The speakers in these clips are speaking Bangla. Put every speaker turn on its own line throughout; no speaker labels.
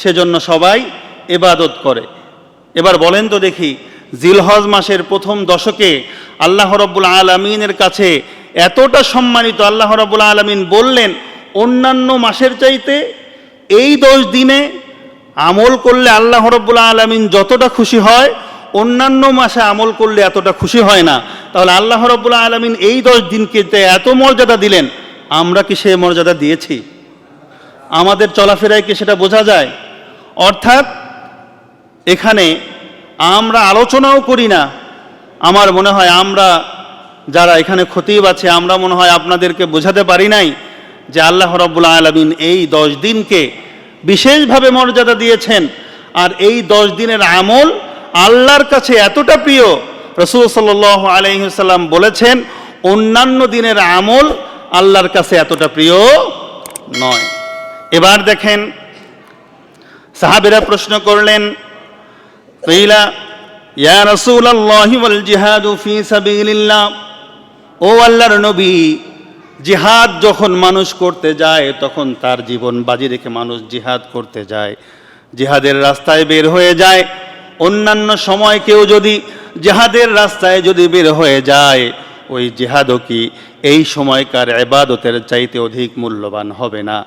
সেজন্য সবাই ইবাদত করে। এবার বলেন তো দেখি, জিলহজ মাসের প্রথম দশকে আল্লাহ রাব্বুল আলামিনের কাছে এতটা সম্মানিত, আল্লাহ রাব্বুল আলামিন বললেন অন্যান্য মাসের চাইতে এই 10 দিনে আমল করলে আল্লাহ রাব্বুল আলামিন যতটা খুশি হয় অন্যান্য মাসে আমল করলে এতটা খুশি হয় না। তাহলে আল্লাহ রাব্বুল আলামিন এই 10 দিনকে এত মর্যাদা দিলেন, আমরা কি সেই মর্যাদা দিয়েছি? আমাদের চলাফেরায় কি সেটা বোঝা যায়? অর্থাৎ এখানে আমরা আলোচনাও করি না। আমার মনে হয় আমরা যারা এখানে খতিব আছে, আমরা মনে হয় আপনাদেরকে বোঝাতে পারি নাই যে আল্লাহ রাব্বুল আলামিন এই 10 দিনকে বিশেষভাবে মর্যাদা দিয়েছেন। আর এই 10 দিনের আমল আল্লাহর কাছে এতটা প্রিয়, রাসূল সাল্লাল্লাহু আলাইহি ওয়াসাল্লাম বলেছেন অন্যান্য দিনের আমল আল্লাহর কাছে এতটা প্রিয় নয়। এবার দেখেন, সাহাবীরা প্রশ্ন করলেন, কিলা ইয়া রাসূলুল্লাহি ওয়াল জিহাদু ফি সাবিলিল্লাহ, ও আল্লাহর নবী, জিহাদ যখন মানুষ করতে যায় তখন তার জীবন বাজি রেখে মানুষ জিহাদ করতে যায়, জিহাদের রাস্তায় বের হয়ে যায়। অন্যান্য সময় কেউ যদি জিহাদের রাস্তায় যদি বের হয়ে যায়, ওই জিহাদও কি এই সময়কার ইবাদতের চাইতে অধিক মূল্যবান হবে না?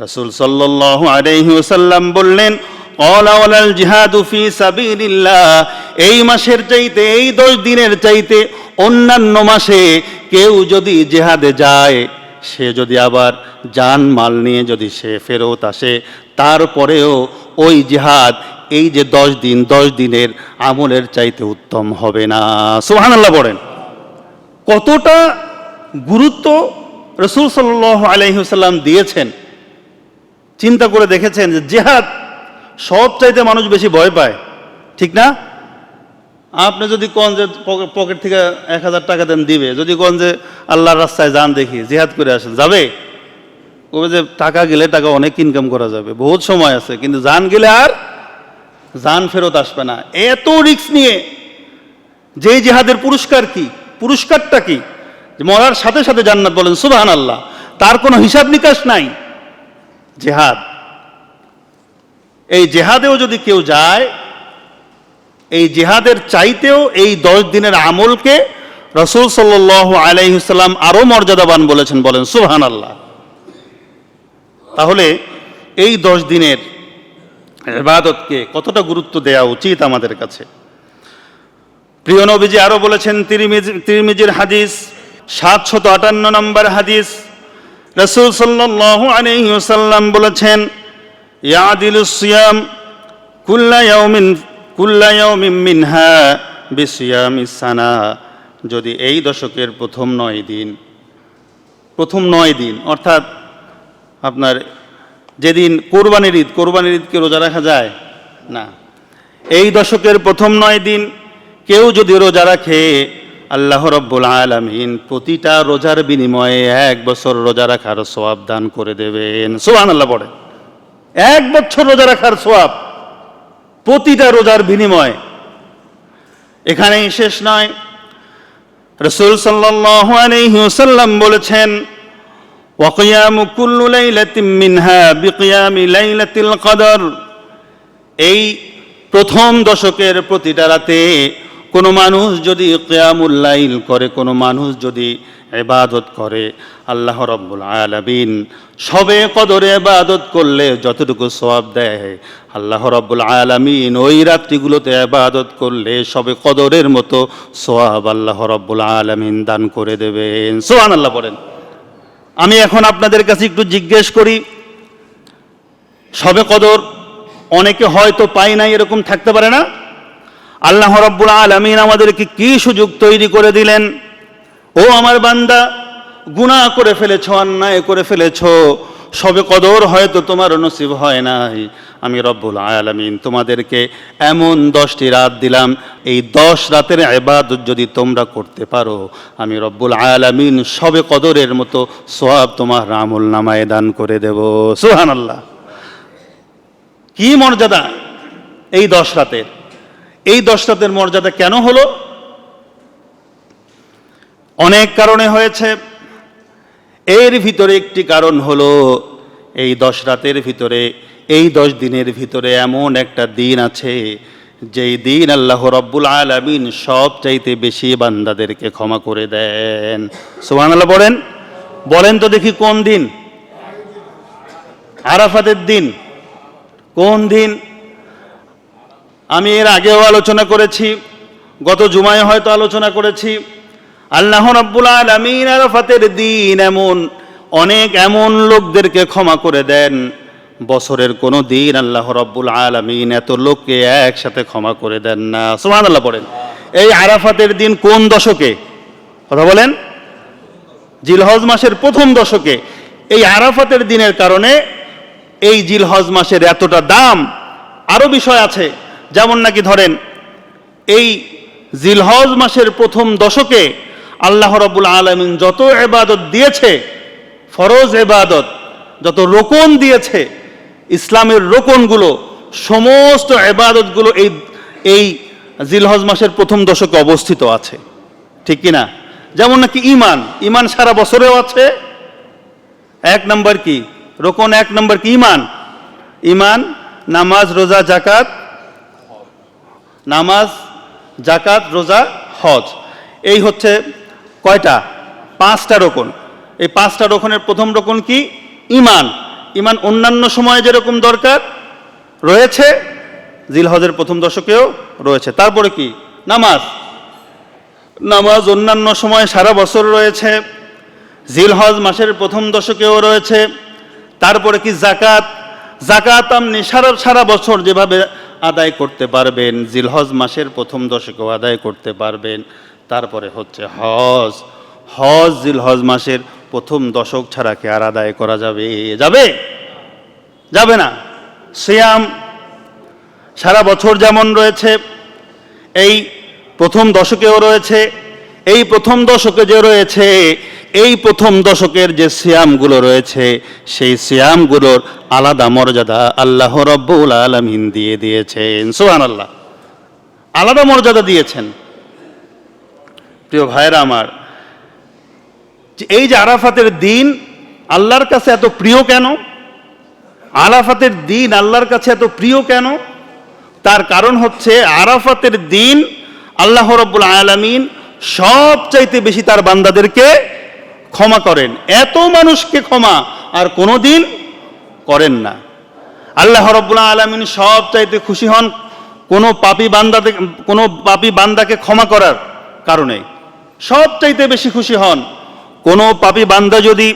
রাসূল সাল্লাল্লাহু আলাইহি ওয়াসাল্লাম বললেন, ক্বালা ওয়ালাল জিহাদু ফি সাবিলিল্লাহ, এই মাসের চাইতে, এই 10 দিনের চাইতে অন্যান্য মাসে কেউ যদি জিহাদে যায়, সে যদি আবার জান মাল নিয়ে যদি সে ফেরত আসে, তারপরেও ওই জিহাদ এই যে 10 দিনের আমলের চাইতে উত্তম হবে না। সুবহানাল্লাহ বলেন। কতটা গুরুত্ব রাসূল সাল্লাল্লাহু আলাইহি ওয়াসাল্লাম দিয়েছেন। চিন্তা করে দেখেছেন যে জিহাদ সব চাইতে মানুষ বেশি ভয় পায়, ঠিক না? আপনি যদি কোন যে পকেট থেকে 1000 টাকা দেন দিবে, যদি কোন যে আল্লাহর রাস্তায় যান দেখি জিহাদ করে আসেন, যাবে? কবে যে টাকা গেলে টাকা অনেক ইনকাম করা যাবে, বহুত সময় আছে, কিন্তু জান গেলে আর জান ফেরত আসবে না। এত রিস্ক নিয়ে যে জিহাদের পুরস্কার কি, পুরস্কারটা কি? মরার সাথে সাথে জান্নাত, বলেন সুবহানাল্লাহ। তার কোনো হিসাব নিকাশ নাই জিহাদ। এই জিহাদেও যদি কেউ যায়, এই জিহাদের চাইতেও এই 10 দিনের আমলকে রাসূল সাল্লাল্লাহু আলাইহি ওয়াসাল্লাম আরো মর্যাদাবান বলেছেন, বলেন সুবহানাল্লাহ। তাহলে এই 10 দিনের ইবাদতকে কতটা গুরুত্ব দেওয়া উচিত আমাদের কাছে। প্রিয় নবীজি আরো বলেছেন, তিরমিজির হাদিস 758 নম্বর হাদিস, রাসূল সাল্লাল্লাহু আলাইহি ওয়াসাল্লাম বলেছেন, ইয়াদিলুস সিয়াম কুল্লা ইয়াউমিন মিনহা বিসিয়ামিস সানা, যদি এই দশকের প্রথম 9 দিন অর্থাৎ আপনার যেদিন কোরবানির ঈদকে রোজা রাখা যায় না, এই দশকের প্রথম 9 দিন কেউ যদি রোজা রাখে, আল্লাহ রাব্বুল আলামিন প্রতিটা রোজার বিনিময়ে 1 বছর রোজা রাখার সওয়াব দান করে দেবেন। সুবহানাল্লাহ পড়ে। 1 বছর রোজা রাখার সওয়াব প্রতিটা রোজার বিনিময়ে। এখানেই শেষ নয়, রাসূল সাল্লাল্লাহু আলাইহি ওয়াসাল্লাম বলেছেন, ওয়া কিয়ামু কুল্লু লাইলাতিন মিনহা বিকিয়ামি লাইলাতিল কদর, এই প্রথম দশকের প্রতিটা রাতে কোনো মানুষ যদি কিয়ামুল লাইল করে, কোনো মানুষ যদি ইবাদত করে, আল্লাহ রাব্বুল আলামিন শবে কদরে ইবাদত করলে যতটুকু সওয়াব দেয়, আল্লাহ রাব্বুল আলামিন ওই রাত্রিগুলোতে ইবাদত করলে শবে কদরের মতো সওয়াব আল্লাহ রাব্বুল আলামিন দান করে দেবেন। সুবহানাল্লাহ বলেন। আমি এখন আপনাদের কাছে একটু জিজ্ঞেস করি, শবে কদর অনেকে হয়তো পায় নাই, এরকম থাকতে পারে না? আল্লাহ রাব্বুল আলামিন আমাদেরকে কি সুযোগ তৈরি করে দিলেন। ও আমার বান্দা, গুনাহ করে ফেলেছো, অন্যায় করে ফেলেছো, শবে কদর হয়তো তোমার নসিব হয় নাই, আমি রব্বুল আলামিন তোমাদেরকে এমন 10টি রাত দিলাম, এই 10 রাতের ইবাদত যদি তোমরা করতে পারো, আমি রব্বুল আলামিন শবে কদরের মতো সওয়াব তোমার আমল নামায় দান করে দেব। সুবহানাল্লাহ। কি মর্যাদা এই 10 রাতের! এই 10 রাতের মর্যাদা কেন হলো? অনেক কারণে হয়েছে। এর ভিতরে একটি কারণ হলো, এই 10 রাতের ভিতরে এই 10 দিনের ভিতরে এমন একটা দিন আছে যেই দিন আল্লাহ রাব্বুল আলামিন সবচাইতে বেশি বান্দাদেরকে ক্ষমা করে দেন। সুবহানাল্লাহ বলেন। বলেন তো দেখি কোন দিন? আরাফাতের দিন। কোন দিন? আমি এর আগেও আলোচনা করেছি, গত জুমায় হয়তো আলোচনা করেছি। আল্লাহ রাব্বুল আলামিন আরাফাতের দিন এমন লোকদেরকে ক্ষমা করে দেন, বছরের কোনো দিন আল্লাহ রাব্বুল আলামিন এত লোককে একসাথে ক্ষমা করে দেন না। সুবহানাল্লাহ বলেন। এই আরাফাতের দিন কোন দশকে? কথা বলেন। জিলহজ মাসের প্রথম দশকে। এই আরাফাতের দিনের কারণে এই জিলহজ মাসের এতটা দাম। আরো বিষয় আছে, যেমন নাকি ধরেন এই জিলহজ মাসের প্রথম দশকে আল্লাহ রাব্বুল আলামিন যত ইবাদত দিয়েছে, ফরজ ইবাদত, যত রোকন দিয়েছে, ইসলামের রোকনগুলো, সমস্ত ইবাদতগুলো এই জিলহজ মাসের প্রথম দশকে অবস্থিত আছে, ঠিক কিনা? যেমন নাকি ঈমান সারা বছরেও আছে। 1 নম্বর কি রোকন? 1 নম্বর কি? ঈমান, নামাজ, রোজা, যাকাত। নামাজ, যাকাত, রোজা, হজ, এই হচ্ছে কয়টা? 5টা রোকন। এই 5টা রোকনের প্রথম রোকন কি? ঈমান। অন্যান্য সময়ে যেরকম দরকার রয়েছে, জিলহজের প্রথম দশকেও রয়েছে। তারপরে কি? নামাজ অন্যান্য সময় সারা বছর রয়েছে, জিলহজ মাসের প্রথম দশকেও রয়েছে। তারপরে কি? যাকাত আপনি সারা বছর যেভাবে আদায় করতে পারবেন, জিলহজ মাসের প্রথম দশকেও আদায় করতে পারবেন। তারপরে হচ্ছে হজ জিলহজ মাসের প্রথম দশক ছাড়া কি আর আদায় করা যাবে না। সিয়াম সারা বছর যেমন রয়েছে, এই প্রথম দশকেও রয়েছে। এই প্রথম দশকে যে রয়েছে, এই প্রথম দশকের যে সিয়ামগুলো রয়েছে, সেই সিয়ামগুলোর আলাদা মর্যাদা আল্লাহ রাব্বুল আলামিন দিয়েছেন। সুবহানাল্লাহ, আলাদা মর্যাদা দিয়েছেন। প্রিয় ভাইরা আমার, এই যে আরাফাতের দিন আল্লাহর কাছে এত প্রিয় কেন? আরাফাতের দিন আল্লাহর কাছে এত প্রিয় কেন? তার কারণ হচ্ছে আরাফাতের দিন আল্লাহ রাব্বুল আলামিন সবচাইতে বেশি তার বান্দাদেরকে ক্ষমা করেন। এত মানুষকে ক্ষমা আর কোনোদিন করেন না। আল্লাহ রাব্বুল আলামিন সবচাইতে খুশি হন কোনো পাপী বান্দাকে ক্ষমা করার কারণে। সবচাইতে বেশি খুশি হন কোনো পাপী বান্দা যদি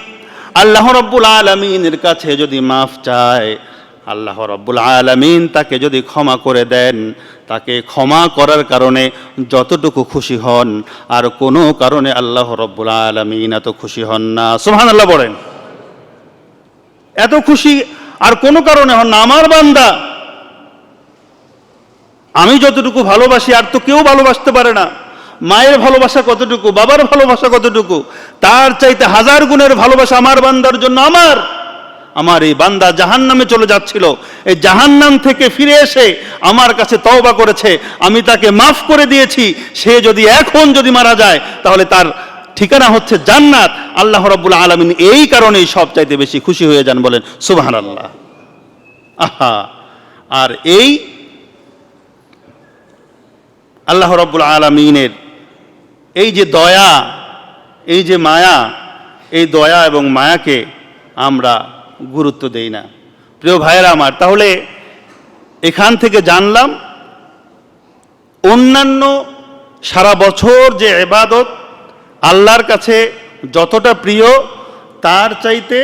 আল্লাহ রাব্বুল আলামিনের কাছে যদি মাফ চায়, আল্লাহ রাব্বুল আলামিন তাকে যদি ক্ষমা করে দেন, তাকে ক্ষমা করার কারণে যতটুকু খুশি হন, আর কোনো কারণে আল্লাহ রাব্বুল আলামিন এত খুশি হন না। সুবহানাল্লাহ বলেন। এত খুশি আর কোনো কারণে হন না। আমার বান্দা, আমি যতটুকু ভালোবাসি আর তো কেউ ভালোবাসতে পারে না। মায়ের ভালোবাসা কতটুকু, বাবার ভালোবাসা কতটুকু, তার চাইতে 1000 গুণের ভালোবাসা আমার বান্দার জন্য। আমার এই বান্দা জাহান্নামে চলে যাচ্ছিল, এই জাহান্নাম থেকে ফিরে এসে আমার কাছে তওবা করেছে, আমি তাকে মাফ করে দিয়েছি। সে যদি এখন মারা যায়, তাহলে তার ঠিকানা হচ্ছে জান্নাত। আল্লাহ রাব্বুল আলামিন এই কারণেই সবচাইতে বেশি খুশি হয়ে যান। বলেন সুবহানাল্লাহ। আহা, আর এই আল্লাহ রাব্বুল আলামিনের এই যে দয়া, এই যে মায়া, এই দয়া এবং মায়াকে আমরা গুরুত্ব দেই না। প্রিয় ভাইয়েরা আমার, তাহলে এখান থেকে জানলাম অন্যান্য সারা বছর যে ইবাদত আল্লাহর কাছে যতটা প্রিয়, তার চাইতে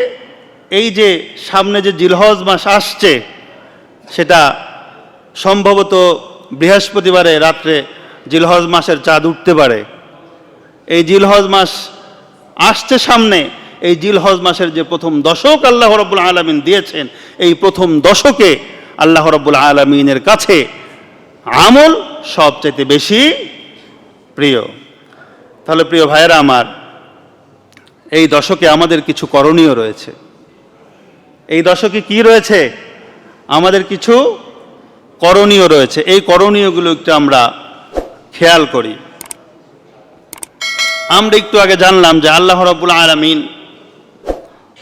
এই যে সামনে যে জিলহজ মাস আসছে, সেটা সম্ভবত বৃহস্পতিবারে রাত্রে জিলহজ মাসের চাঁদ উঠতে পারে। এই জিলহজ মাস আসছে সামনে। এই জিলহজ মাসের যে প্রথম দশক আল্লাহ রাব্বুল আলামিন দিয়েছেন, এই প্রথম দশকে আল্লাহ রাব্বুল আলামিনের কাছে আমল সবচেয়ে বেশি প্রিয়। তাহলে প্রিয় ভাইয়েরা আমার, এই দশকে আমাদের কিছু করণীয় রয়েছে। এই দশকে কি রয়েছে? আমাদের কিছু করণীয় রয়েছে। এই করণীয়গুলো একটু আমরা খেয়াল করি। আমরা একটু আগে জানলাম যে আল্লাহ রাব্বুল আলামিন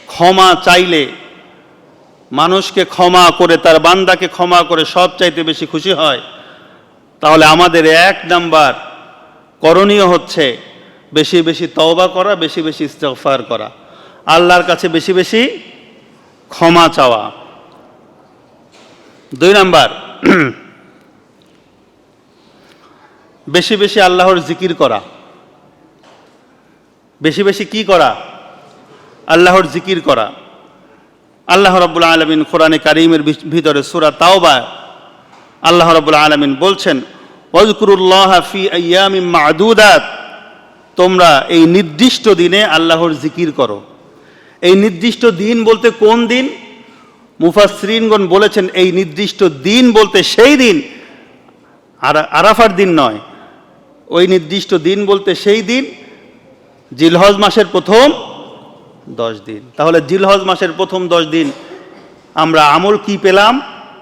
ক্ষমা চাইলে মানুষকে ক্ষমা করে, তার বান্দাকে ক্ষমা করে সবচাইতে বেশি খুশি হয়, তাহলে আমাদের 1 নাম্বার করণীয় হচ্ছে বেশি বেশি তওবা করা, বেশি বেশি ইস্তিগফার করা, আল্লাহর কাছে বেশি বেশি ক্ষমা চাওয়া। 2 নাম্বার, বেশি বেশি আল্লাহর জিকির করা। বেশি বেশি কি করা? আল্লাহর জিকির করা। আল্লাহ রাব্বুল আলামিন কোরআনে কারীমের ভিতরে সূরা তাওবা আল্লাহ রাব্বুল আলামিন বলছেন, ওয়াজকুরুল্লাহা ফি আইয়ামিম মা'দুদাত, তোমরা এই নির্দিষ্ট দিনে আল্লাহর জিকির করো। এই নির্দিষ্ট দিন বলতে কোন দিন? মুফাসসিরিনগণ বলেছেন এই নির্দিষ্ট দিন বলতে সেই দিন, আরাফার দিন নয়। ওই নির্দিষ্ট দিন বলতে সেই দিন জিলহজ মাসের প্রথম 10 দিন। তাহলে জিলহজ মাসের প্রথম 10 দিন আমরা আমল কি পেলাম?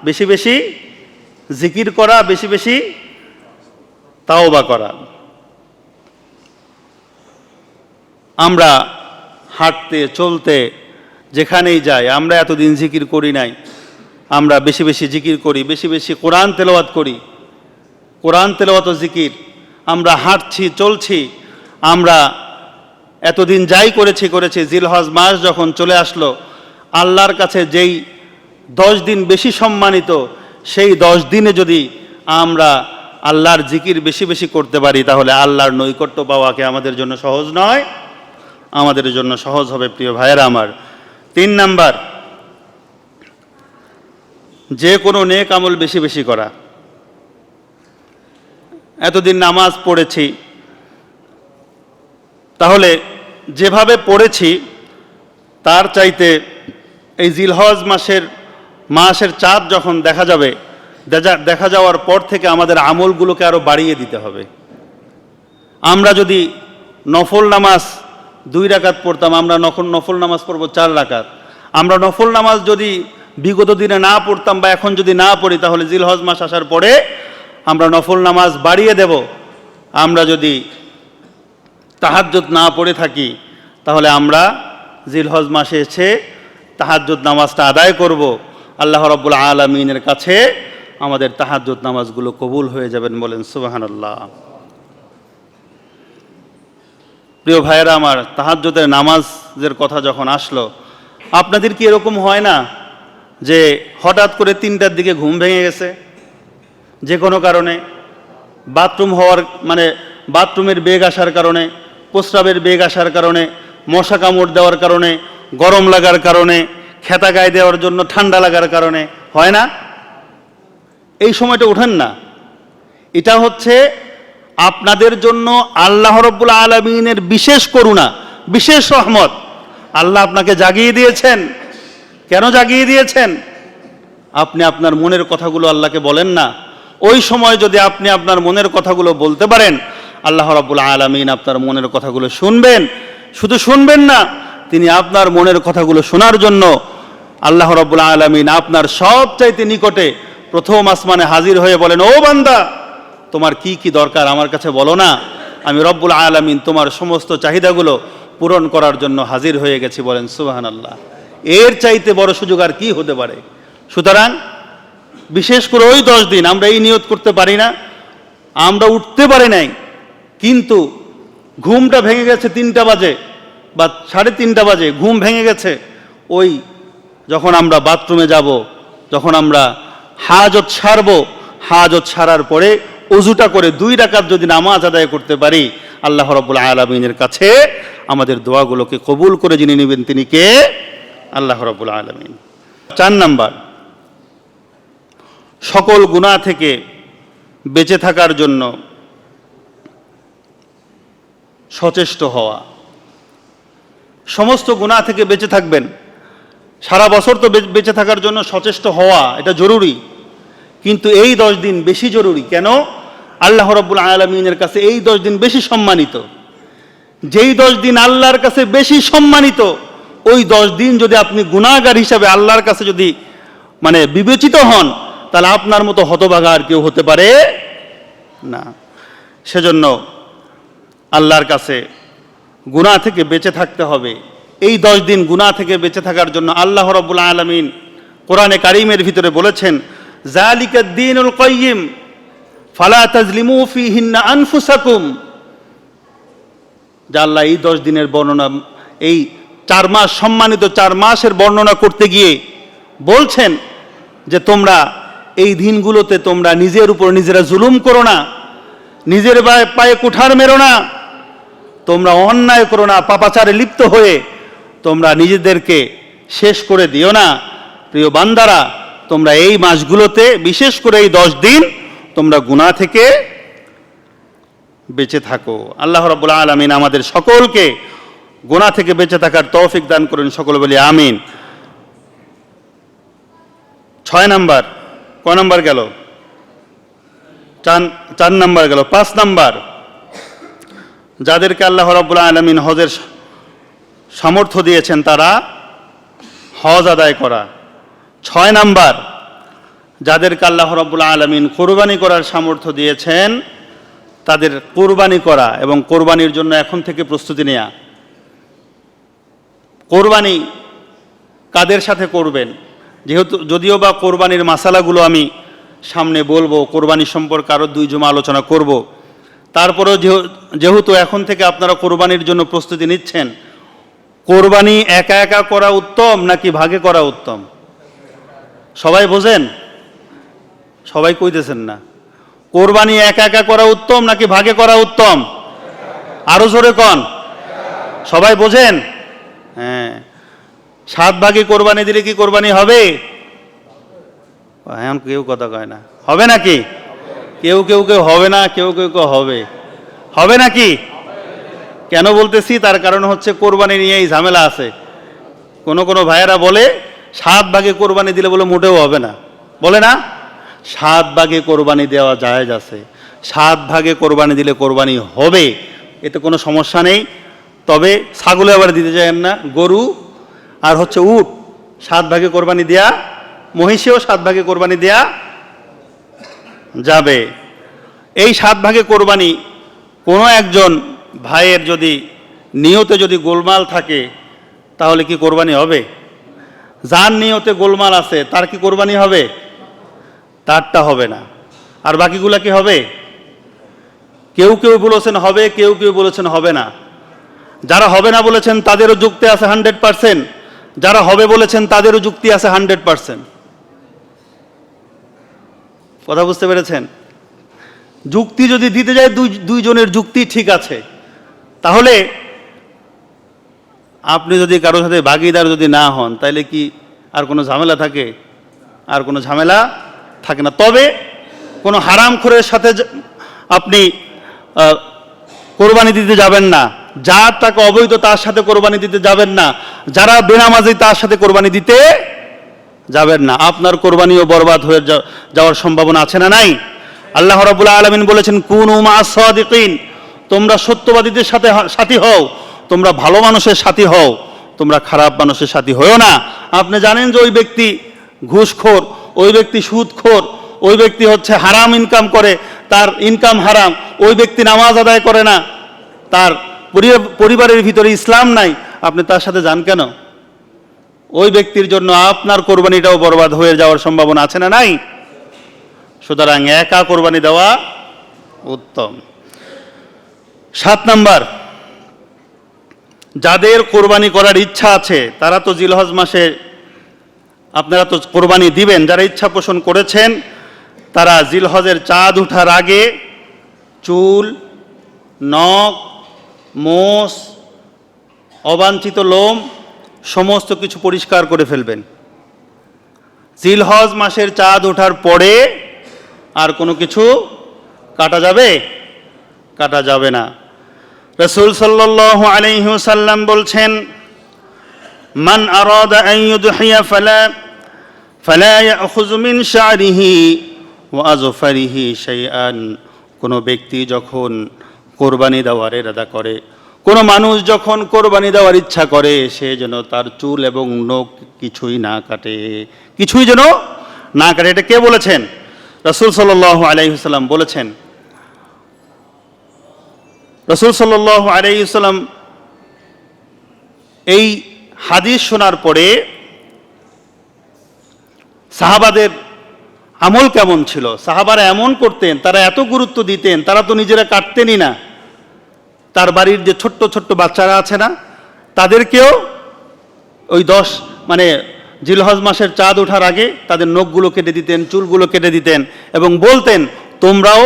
বেশি বেশি জিকির করা, বেশি বেশি তাওবা করা। আমরা হাঁটতে চলতে যেখানেই যাই, আমরা এতদিন জিকির করি নাই, আমরা বেশি বেশি জিকির করি, বেশি বেশি কোরআন তেলাওয়াত করি। কোরআন তেলাওয়াত ও জিকির। আমরা হাঁটছি চলছি, আমরা এতদিন যাই করেছি, জিলহজ মাস যখন চলে আসলো, আল্লাহর কাছে যেই 10 দিন বেশি সম্মানিত, সেই 10 দিনে যদি আমরা আল্লাহর জিকির বেশি বেশি করতে পারি, তাহলে আল্লাহর নৈকট্য পাওয়াকে আমাদের জন্য সহজ নয়, আমাদের জন্য সহজ হবে। প্রিয় ভাইয়েরা আমার, 3 নাম্বার, যে কোনো নেক আমল বেশি বেশি করা। এতদিন নামাজ পড়েছি, তাহলে যেভাবে পড়েছি তার চাইতে এই জিলহজ মাসের চাঁদ যখন দেখা যাওয়ার পর থেকে আমাদের আমলগুলোকে আরো বাড়িয়ে দিতে হবে। আমরা যদি নফল নামাজ 2 রাকাত পড়তাম, আমরা নফল নামাজ পড়ব 4 রাকাত। আমরা নফল নামাজ যদি বিগত দিনে না পড়তাম বা এখন যদি না পড়ি, তাহলে জিলহজ মাস আসার পরে আমরা নফল নামাজ বাড়িয়ে দেব। আমরা যদি তাহাজ্জুদ না পড়ে থাকি, তাহলে আমরা জিলহজ মাসে এসে তাহাজ্জুদ নামাজটা আদায় করব। আল্লাহ রাব্বুল আলামিনের কাছে আমাদের তাহাজ্জুদ নামাজগুলো কবুল হয়ে যাবেন, বলেন সুবহানাল্লাহ। প্রিয় ভাইয়েরা আমার, তাহাজ্জুদের নামাজের কথা যখন আসলো, আপনাদের কি এরকম হয় না যে হঠাৎ করে 3টার দিকে ঘুম ভেঙে গেছে? যে কোনো কারণে, বাথরুমের বেগ আসার কারণে, প্রস্রাবের বেগ আসার কারণে, মশা কামড় দেওয়ার কারণে, গরম লাগার কারণে, খেতা গায়ে দেওয়ার জন্য ঠান্ডা লাগার কারণে, হয় না? এই সময়টা ওঠেন না। এটা হচ্ছে আপনাদের জন্য আল্লাহ রাব্বুল আলামিনের বিশেষ করুণা, বিশেষ রহমত। আল্লাহ আপনাকে জাগিয়ে দিয়েছেন। কেন জাগিয়ে দিয়েছেন? আপনি আপনার মনের কথাগুলো আল্লাহকে বলেন না। ওই সময় যদি আপনি আপনার মনের কথাগুলো বলতে পারেন, আল্লাহ রাব্বুল আলামিন আপনার মনের কথাগুলো শুনবেন। শুধু শুনবেন না, তিনি আপনার মনের কথাগুলো শোনার জন্য আল্লাহ রাব্বুল আলামিন আপনার সবচাইতে নিকটে প্রথম আসমানে হাজির হয়ে বলেন, ও বান্দা, তোমার কি কি দরকার আমার কাছে বলো না, আমি রব্বুল আলামিন তোমার সমস্ত চাহিদাগুলো পূরণ করার জন্য হাজির হয়ে গেছি, বলেন সুবহানাল্লাহ। এর চাইতে বড় সুযোগ আর কি হতে পারে? সুতরাং বিশেষ করে ওই 10 দিন আমরা এই নিয়ত করতে পারি না, আমরা উঠতে পারি নাই, কিন্তু ঘুমটা ভেঙে গেছে 3টা বাজে বা 3:30 বাজে ঘুম ভেঙে গেছে। ওই যখন আমরা বাথরুমে যাব, যখন আমরা হাজত সারবো, হাজত সারার পরে ওযুটা করে 2 রাকাত যদি নামাজ আদায় করতে পারি, আল্লাহ রাব্বুল আলামিনের কাছে আমাদের দোয়াগুলোকে কবুল করে যিনি নেবেন তিনি কে? আল্লাহ রাব্বুল আলামিন। 4 নাম্বার, সকল গুনাহ থেকে বেঁচে থাকার জন্য সচেষ্ট হওয়া। সমস্ত গুনাহ থেকে বেঁচে থাকবেন, সারা বছর তো বেঁচে থাকার জন্য সচেষ্ট হওয়া এটা জরুরি, কিন্তু এই 10 দিন বেশি জরুরি। কেন? আল্লাহ রাব্বুল আলামিনের কাছে এই 10 দিন বেশি সম্মানিত। যেই 10 দিন আল্লাহর কাছে বেশি সম্মানিত, ওই 10 দিন যদি আপনি গুনাহগার হিসাবে আল্লাহর কাছে যদি বিবেচিত হন, তাহলে আপনার মতো হতভাগা আর কেউ হতে পারে না। সেজন্য আল্লাহর কাছে গুনাহ থেকে বেঁচে থাকতে হবে। এই 10 দিন গুনাহ থেকে বেঁচে থাকার জন্য আল্লাহ রাব্বুল আলামিন কোরআনে কারিমের ভিতরে বলেছেন, যালিকা দ্বীনুল কাইয়্যিম ফালা তাজলিমু ফীহিন্না আনফুসাকুম। যা আল্লাহ এই 10 দিনের বর্ণনা, এই 4 মাস, সম্মানিত 4 মাসের বর্ণনা করতে গিয়ে বলছেন যে তোমরা এই দিনগুলোতে তোমরা নিজের উপর নিজেরা জুলুম করো না, নিজের পায়ে কুঠার মেরো না, তোমরা অন্যায় করো না, পাপাচারে লিপ্ত হয়ে তোমরা নিজেদেরকে শেষ করে দিও না। প্রিয় বান্দারা, তোমরা এই মাসগুলোতে, বিশেষ করে এই 10 দিন, তোমরা গুনাহ থেকে বেঁচে থাকো। আল্লাহ রাব্বুল আলামিন আমাদের সকলকে গুনাহ থেকে বেঁচে থাকার তৌফিক দান করুন, সকলে বলি আমিন। 6 নাম্বার, কয় নাম্বার গেল? 4 নাম্বার গেল। 5 নাম্বার, যাদেরকে আল্লাহ রাব্বুল আলামিন হজের সামর্থ্য দিয়েছেন তারা হজ আদায় করা। 6 নাম্বার, যাদেরকে আল্লাহ রাব্বুল আলামিন কোরবানি করার সামর্থ্য দিয়েছেন তাদের কোরবানি করা এবং কোরবানির জন্য এখন থেকে প্রস্তুতি নেওয়া। কোরবানি কাদের সাথে করবেন? যদিও বা কোরবানির মাসালাগুলো আমি সামনে বলবো, কোরবানি সম্পর্কে আরও 2 জুমা আলোচনা করব। তারপরেও যেহেতু এখন থেকে আপনারা কোরবানির জন্য প্রস্তুতি নিচ্ছেন, কোরবানি একা একা করা উত্তম নাকি ভাগে করা উত্তম? সবাই বোঝেন? সবাই কইতেছেন না। কোরবানি একা একা করা উত্তম নাকি ভাগে করা উত্তম? আরো জোরে কন। সবাই বোঝেন? হ্যাঁ। 7 ভাগে কোরবানি দিলে কি কোরবানি হবে? এখন কেউ কথা কয় না। হবে নাকি? কেউ কেউ হবে না, কেউ কেউ হবে। হবে নাকি? কেন বলতেছি? তার কারণ হচ্ছে কোরবানি নিয়েই ঝামেলা আছে। কোনো ভাইয়েরা বলে 7 ভাগে কোরবানি দিলে বলে মোটেও হবে না, বলে না? 7 ভাগে কোরবানি দেওয়া জায়েজ আছে। 7 ভাগে কোরবানি দিলে কোরবানি হবে, এতে কোনো সমস্যা নেই। তবে ছাগলে আবার দিতে চান না, গরু আর হচ্ছে উট 7 ভাগে কোরবানি দেয়া, মহিষেও 7 ভাগে কোরবানি দেয়া যাবে। এই 7 ভাগে কোরবানি কোনো একজন ভাইয়ের যদি নিয়তে যদি গোলমাল থাকে তাহলে কি কোরবানি হবে? যার নিয়তে গোলমাল আছে তার কি কোরবানি হবে? তারটা হবে না। আর বাকিগুলা কি হবে? কেউ কেউ বলেছেন হবে, কেউ কেউ বলেছেন হবে না। যারা হবে না বলেছেন তাদেরও যুক্তি আছে 100%, যারা হবে বলেছেন তাদেরও যুক্তি আছে 100%। কথা বুঝতে পেরেছেন? যুক্তি যদি দিতে যায় দুইজনের যুক্তি ঠিক আছে, তাহলে আপনি যদি কারোর সাথে ভাগিদার যদি না হন তাহলে কি আর কোনো ঝামেলা থাকে? আর কোনো ঝামেলা থাকে না। তবে কোনো হারামখোরের সাথে আপনি কোরবানি দিতে যাবেন না, যার টাকা অবৈধ তার সাথে কোরবানি দিতে যাবেন না, যারা বেনামাজি তার সাথে কোরবানি দিতে যাবেন না। আপনার কোরবানিও বরবাদ হয়ে যাওয়ার সম্ভাবনা আছে না নাই? আল্লাহ রাব্বুল আলামিন বলেছেন, কুনু মা'আস সাদিকিন, তোমরা সত্যবাদীদের সাথে সাথী হও, তোমরা ভালো মানুষের সাথী হও, তোমরা খারাপ মানুষের সাথী হও না। আপনি জানেন যে ওই ব্যক্তি ঘুষখোর, ওই ব্যক্তি সুদখোর, ওই ব্যক্তি হচ্ছে হারাম ইনকাম করে, তার ইনকাম হারাম, ওই ব্যক্তি নামাজ আদায় করে না, তার পরিবারের ভিতরে ইসলাম নাই, আপনি তার সাথে যান কেন? ওই ব্যক্তির জন্য আপনার কোরবানিটাও বরবাদ হয়ে যাওয়ার সম্ভাবনা আছে না নাই? সুতরাং একা কোরবানি দেওয়া উত্তম। 7 নাম্বার, যাদের কোরবানি করার ইচ্ছা আছে তারা তো জিলহজ মাসে আপনারা তো কোরবানি দিবেন। যারা ইচ্ছা পোষণ করেছেন তারা জিলহজের চাঁদ ওঠার আগে চুল, নখ, মোষ, অবাঞ্ছিত লোম সমস্ত কিছু পরিষ্কার করে ফেলবেন। জিলহজ মাসের চাঁদ ওঠার পরে আর কোনো কিছু কাটা যাবে? কাটা যাবে না। রাসূল সাল্লাল্লাহু আলাইহি ওয়াসাল্লাম বলছেন, মান আরাদা আন ইউদহিয়া ফালা ইয়াখুযু মিন শা'রিহি ওয়া আযফারিহি শাইআন। কোনো ব্যক্তি যখন কোরবানি দেওয়ার ইরাদা করে, কোনো মানুষ যখন কোরবানি দেওয়ার ইচ্ছা করে, সে যেন তার চুল এবং নখ কিছুই না কাটে, কিছুই যেন না কাটে। এটা কে বলেছেন? রাসূল সাল্লাল্লাহু আলাইহি ওয়াসাল্লাম বলেছেন। রাসূল সাল্লাল্লাহু আলাইহি ওয়াসাল্লাম এই হাদিস শোনার পরে সাহাবাদের আমল কেমন ছিল, সাহাবারা এমন করতেন, তারা এত গুরুত্ব দিতেন, তারা তো নিজেরা কাটতেনই না, তার বাড়ির যে ছোট্ট ছোট্ট বাচ্চারা আছে না, তাদেরকেও ওই জিলহজ মাসের চাঁদ ওঠার আগে তাদের নখগুলো কেটে দিতেন, চুলগুলো কেটে দিতেন এবং বলতেন তোমরাও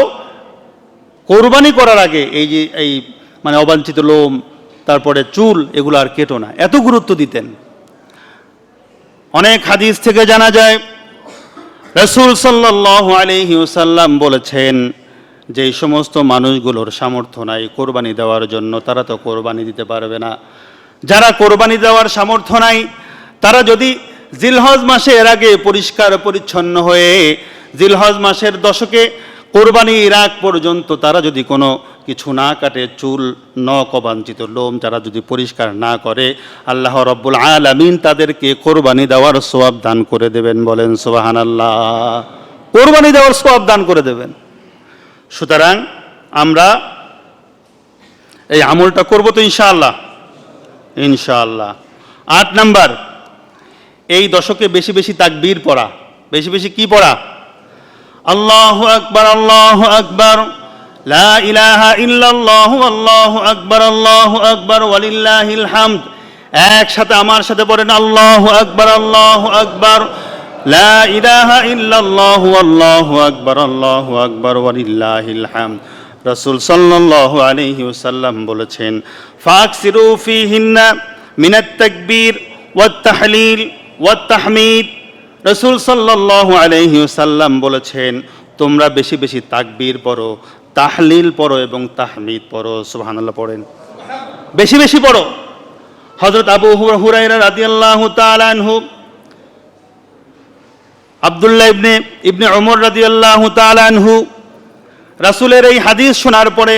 কোরবানি করার আগে এই অবাঞ্ছিত লোম, তারপরে চুল, এগুলো আর কেটো না, এত গুরুত্ব দিতেন। অনেক হাদিস থেকে জানা যায় রাসূল সাল্লাল্লাহু আলাইহি ওয়াসাল্লাম বলেছেন, যে সমস্ত মানুষগুলোর সামর্থ্য নাই কোরবানি দেওয়ার জন্য, তারা তো কোরবানি দিতে পারবে না। যারা কোরবানি দেওয়ার সামর্থ্য নাই, তারা যদি জিলহজ মাসের আগে পরিষ্কার পরিচ্ছন্ন হয়ে জিলহজ মাসের দশকে কোরবানির আগ পর্যন্ত তারা যদি কোনো কিছু না কাটে, চুল, নখ, অবাঞ্ছিত লোম যারা যদি পরিষ্কার না করে, আল্লাহ রাব্বুল আলামিন তাদেরকে কোরবানি দেওয়ার সওয়াব দান করে দেবেন। বলেন সুবহানাল্লাহ। কোরবানি দেওয়ার সওয়াব দান করে দেবেন। সুতরাং আমরা এই আমলটা করব তো ইনশাআল্লাহ, ইনশাআল্লাহ। 8 নাম্বার, এই দশকে বেশি বেশি তাকবীর পড়া। বেশি বেশি কি পড়া? আল্লাহু আকবার, আল্লাহু আকবার, লা ইলাহা ইল্লাল্লাহু, আল্লাহু আকবার ওয়ালিল্লাহিল হামদ। একসাথে আমার সাথে পড়েন আল্লাহু আকবার, আল্লাহু আকবার, লা ইলাহা ইল্লাল্লাহু, আল্লাহু আকবার ওয়ালিল্লাহিল হামদ। রাসূল সাল্লাল্লাহু আলাইহি ওয়াসাল্লাম বলেছেন, ফাকসিরু ফীহিন্না মিনাত তাকবীর ওয়াত তাহলিল ওয়াত তাহমিদ। রাসূল সাল্লাল্লাহু আলাইহি ওয়াসাল্লাম বলেছেন, তোমরা বেশি বেশি তাকবীর পড়ো, তাহলিল পড়ো এবং তাহমিদ পড়ো। সুবহানাল্লাহ পড়েন, বেশি বেশি পড়ো। হযরত আবু হুরায়রা রাদিয়াল্লাহু তাআলা আনহু, আব্দুল্লাহ ইবনে ওমর রাদিয়াল্লাহু তাআলা আনহু রাসূলের এই হাদিস শোনার পরে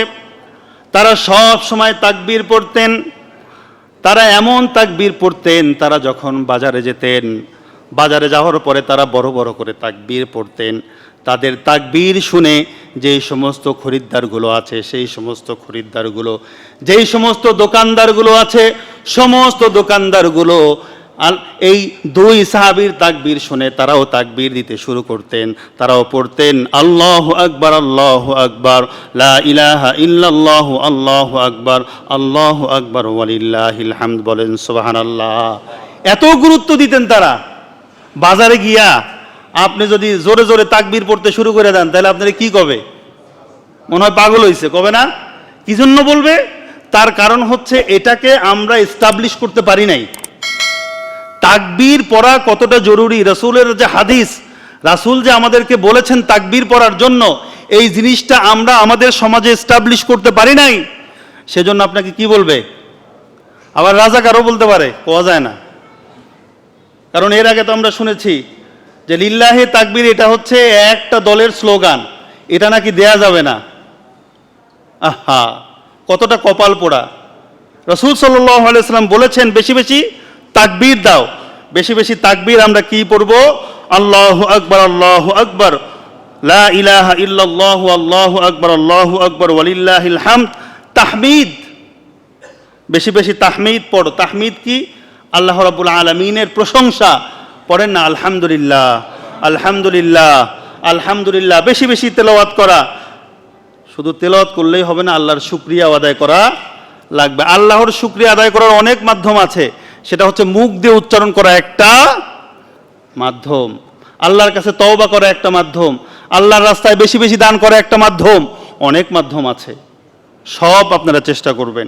তারা সব সময় তাকবীর পড়তেন। তারা এমন তাকবীর পড়তেন, তারা যখন বাজারে যেতেন, বাজারে যাওয়ার পরে তারা বড় বড় করে তাকবীর পড়তেন। তাদের তাকবীর শুনে যেই সমস্ত খরিদ্দারগুলো আছে, সেই সমস্ত খরিদ্দারগুলো, যেই সমস্ত দোকানদারগুলো আছে, সমস্ত দোকানদারগুলো এই দুই সাহাবীর তাকবীর শুনে তারাও তাকবীর দিতে শুরু করতেন। তারাও পড়তেন আল্লাহু আকবার, আল্লাহু আকবার, লা ইলাহা ইল্লাল্লাহু, আল্লাহু আকবার ওয়ালিল্লাহিল হামদ। বলেন সুবহানাল্লাহ। এত গুরুত্ব দিতেন তারা। বাজারে গিয়া আপনি যদি জোরে জোরে তাকবীর পড়তে শুরু করে দেন, তাহলে আপনারা কি কবে? মনে হয় পাগল হয়েছে, কবে না? কি জন্য বলবে? তার কারণ হচ্ছে এটাকে আমরা এস্টাবলিশ করতে পারি নাই। তাকবীর পড়া কতটা জরুরি, রাসূলের যে হাদিস, রাসূল যে আমাদেরকে বলেছেন তাকবীর পড়ার জন্য, এই জিনিসটা আমরা আমাদের সমাজে এস্টাবলিশ করতে পারি নাই। সেজন্য আপনাকে কি বলবে? আবার রাজাকারও বলতে পারে, কোয়া যায় না। কারণ এর আগে তো আমরা শুনেছি যে লিল্লাহি তাকবীর, এটা হচ্ছে একটা দলের স্লোগান, এটা নাকি দেয়া যাবে না। আহা, কতটা কপাল পোড়া। রাসূল সাল্লাল্লাহু আলাইহি ওয়াসাল্লাম বলেছেন বেশি বেশি তাকবীর দাও। বেশি বেশি তাকবীর আমরা কি পড়ব? আল্লাহু আকবার, লা ইলাহা ইল্লাল্লাহু, আল্লাহু আকবার ওয়ালিল্লাহিল হামদ। তাহমিদ, বেশি বেশি তাহমিদ পড়ো। তাহমিদ কি? আল্লাহ রাব্বুল আলামিনের প্রশংসা। পড়েন না আলহামদুলিল্লাহ, আলহামদুলিল্লাহ, আলহামদুলিল্লাহ। বেশি বেশি তেলাওয়াত করা। শুধু তেলাওয়াত করলেই হবে না, আল্লাহর শুকরিয়া আদায় করা লাগবে। আল্লাহর শুকরিয়া আদায় করার অনেক মাধ্যম আছে, সেটা হচ্ছে মুখ দিয়ে উচ্চারণ করা একটা মাধ্যম, আল্লাহর কাছে তওবা করা একটা মাধ্যম, আল্লাহর রাস্তায় বেশি বেশি দান করা একটা মাধ্যম। অনেক মাধ্যম আছে, সব আপনারা চেষ্টা করবেন।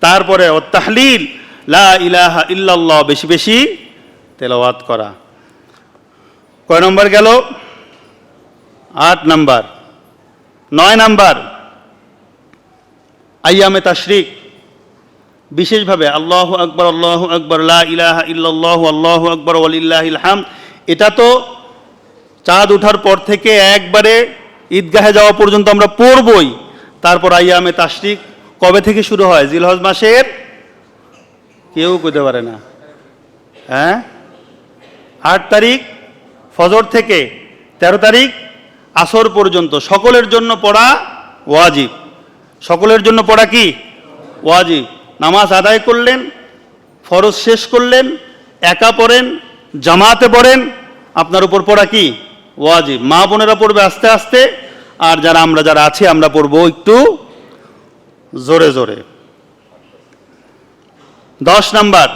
তারপরে তাহলিল, লা ইলাহা ইল্লাল্লাহ, বেশি বেশি তেলাওয়াত করা। কয় নম্বর গেল? 8 নাম্বার। 9 নাম্বার, আইয়ামে তাশরিক, বিশেষভাবে আল্লাহু আকবার, লা ইলাহা ইল্লাল্লাহু, আল্লাহু আকবার ওয়ালিল্লাহিল হামদ। এটা তো চাঁদ ওঠার পর থেকে একবারে ঈদগাহে যাওয়া পর্যন্ত আমরা পড়বই। তারপর আইয়ামে তাশরিক কবে থেকে শুরু হয়? জিলহজ মাসের, কেউ কইতে পারে না, হ্যাঁ, 8 তারিখ ফজর থেকে 13 তারিখ আসর পর্যন্ত সকলের জন্য পড়া ওয়াজিব। সকলের জন্য পড়া কি? ওয়াজিব। নামাজ আদায় করলেন, ফরজ শেষ করলেন, একা পড়েন, জামাতে পড়েন, আপনার উপর পড়া কি ওয়াজিব। মা বোনেরা পড়বে আস্তে আস্তে, আর আমরা যারা আছি আমরা পড়বো একটু জোরে জোরে। 10 নাম্বার,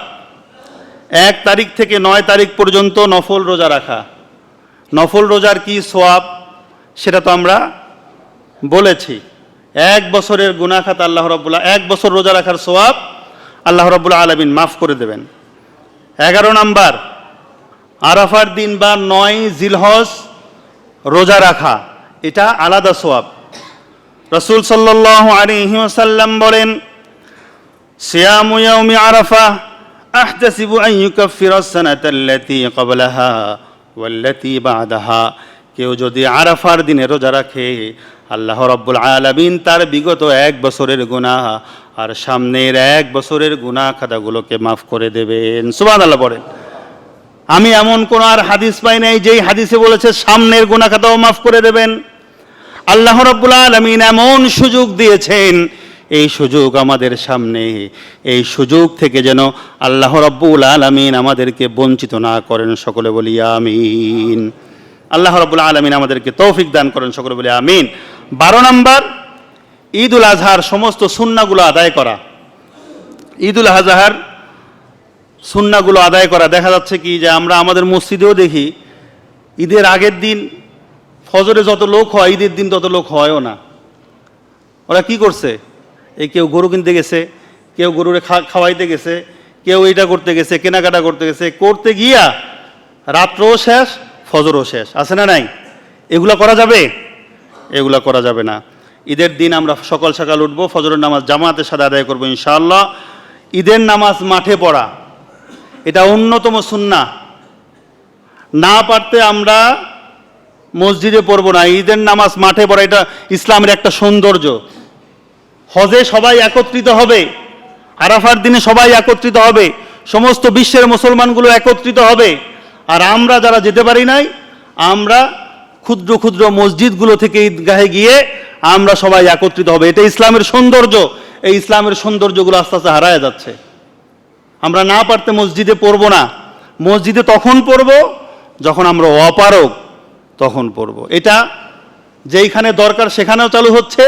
1 তারিখ থেকে 9 তারিখ পর্যন্ত নফল রোজা রাখা। নফল রোজার কি সওয়াব সেটা তো আমরা বলেছি। 1 বছরের গুনাহ খাতা আল্লাহ রাব্বুল, 1 বছর রোজা রাখার সওয়াব আল্লাহ রাব্বুল আলামিন মাফ করে দেবেন। 11 নাম্বার, আরাফার দিন বা 9 জিলহজ রোজা রাখা, এটা আলাদা সওয়াব। রাসূল সাল্লাল্লাহু আলাইহি ওয়াসাল্লাম বলেন, সিয়ামু ইয়াউমি আরাফা আহতাসিবু আন ইউকাফিরা আস-সানাতা আল্লাতী ক্বাবলাহা ওয়াল্লাতী বা'দাহা। কেউ যদি আরাফার দিনে রোজা রাখে, আল্লাহ রাব্বুল আলামিন তার বিগত 1 বছরের গুনাহ আর সামনের 1 বছরের গুনাহ খাতাগুলোকে মাফ করে দেবেন। সুবহানাল্লাহ বলেন। আমি এমন কোন আর হাদিস পাই নাই যেই হাদিসে বলেছে সামনের গুনাহ খাতাও মাফ করে দেবেন। আল্লাহ রাব্বুল আলামিন এমন সুযোগ দিয়েছেন, এই সুযোগ আমাদের সামনে, এই সুযোগ থেকে যেন আল্লাহ রাব্বুল আলামিন আমাদেরকে বঞ্চিত না করেন। সকলে বলি আমিন। আল্লাহ রাব্বুল আলামিন আমাদেরকে তৌফিক দান করেন, সকলে বলি আমিন। 12 নাম্বার, ঈদুল আজহার সমস্ত সুন্নাহগুলো আদায় করা। ঈদুল আজহার সুন্নাহগুলো আদায় করা। দেখা যাচ্ছে কি যে আমরা আমাদের মসজিদেও দেখি ঈদের আগের দিন ফজরে যত লোক হয়, ঈদের দিন তত লোক হয়ও না। ওরা কি করছে? এই কেউ গরু কিনতে গেছে, কেউ গরুরে খাওয়াইতে গেছে, কেউ এইটা করতে গেছে, কেনাকাটা করতে গেছে, করতে গিয়া রাত্রও শেষ, ফজরও শেষ। আছে না নাই? এগুলা করা যাবে? এগুলা করা যাবে না। ঈদের দিন আমরা সকাল সকাল উঠবো, ফজরের নামাজ জামাতের সাথে আদায় করবো ইনশাআল্লাহ। ঈদের নামাজ মাঠে পড়া, এটা অন্যতম সুন্নাহ। না পারতে আমরা মসজিদে পড়বো না, ঈদের নামাজ মাঠে পড়া, এটা ইসলামের একটা সৌন্দর্য। হজে সবাই একত্রিত হবে, আরাফার দিনে সবাই একত্রিত হবে, সমস্ত বিশ্বের মুসলমানগুলো একত্রিত হবে। আর আমরা যারা যেতে পারি নাই, আমরা ক্ষুদ্র ক্ষুদ্র মসজিদগুলো থেকে ঈদগাহে গিয়ে আমরা সবাই একত্রিত হবে। এটা ইসলামের সৌন্দর্য। এই ইসলামের সৌন্দর্যগুলো আস্তে আস্তে হারায় যাচ্ছে। আমরা না পারতে মসজিদে পড়বো না, মসজিদে তখন পড়বো যখন আমরা অপারগ, তখন পড়বো। এটা যেইখানে দরকার সেখানেও চালু হচ্ছে,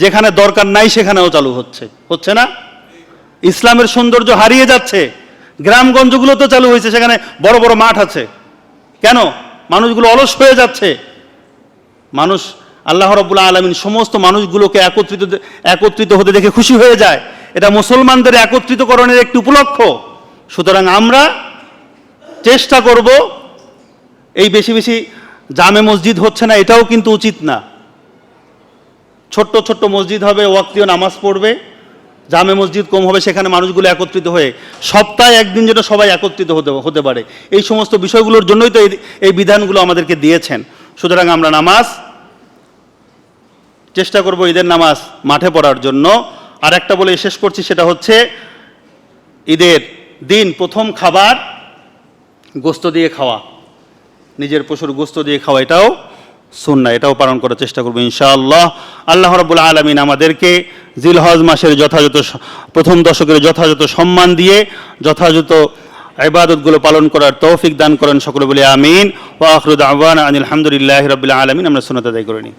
যেখানে দরকার নাই সেখানেও চালু হচ্ছে, হচ্ছে না? ইসলামের সৌন্দর্য হারিয়ে যাচ্ছে। গ্রামগঞ্জগুলো তো চালু হয়েছে, সেখানে বড় বড় মাঠ আছে। কেন? মানুষগুলো অলস হয়ে যাচ্ছে। মানুষ, আল্লাহ রাব্বুল আলামিন সমস্ত মানুষগুলোকে একত্রিত হতে দেখে খুশি হয়ে যায়। এটা মুসলমানদের একত্রিতকরণের একটি উপলক্ষ। সুতরাং আমরা চেষ্টা করব, এই বেশি বেশি জামে মসজিদ হচ্ছে না, এটাও কিন্তু উচিত না। ছোট্ট ছোট্ট মসজিদ হবে, ওয়াক্তীয় নামাজ পড়বে, জামে মসজিদ কম হবে, সেখানে মানুষগুলো একত্রিত হয়ে সপ্তাহে একদিন যেটা সবাই একত্রিত হতে পারে। এই সমস্ত বিষয়গুলোর জন্যই তো এই বিধানগুলো আমাদেরকে দিয়েছেন। সুতরাং আমরা নামাজ চেষ্টা করব ঈদের নামাজ মাঠে পড়ার জন্য। আর একটা বলে শেষ করছি, সেটা হচ্ছে ঈদের দিন প্রথম খাবার গোস্ত দিয়ে খাওয়া, নিজের পশুর গোস্ত দিয়ে খাওয়া, এটাও সুন্নাহ, এটাও পালন করার চেষ্টা করবো ইনশাআল্লাহ। আল্লাহ রাব্বুল আলামিন আমাদেরকে জিলহজ মাসের যথাযথ প্রথম দশকের যথাযথ সম্মান দিয়ে যথাযথ ইবাদতগুলো পালন করার তৌফিক দান করেন। সকলে বলে আমিন। ওয়া আখিরু দাওয়ানা আনিল হামদুলিল্লাহি রাব্বিল আলামিন। আমরা সুন্নাত আদায় করে নিই।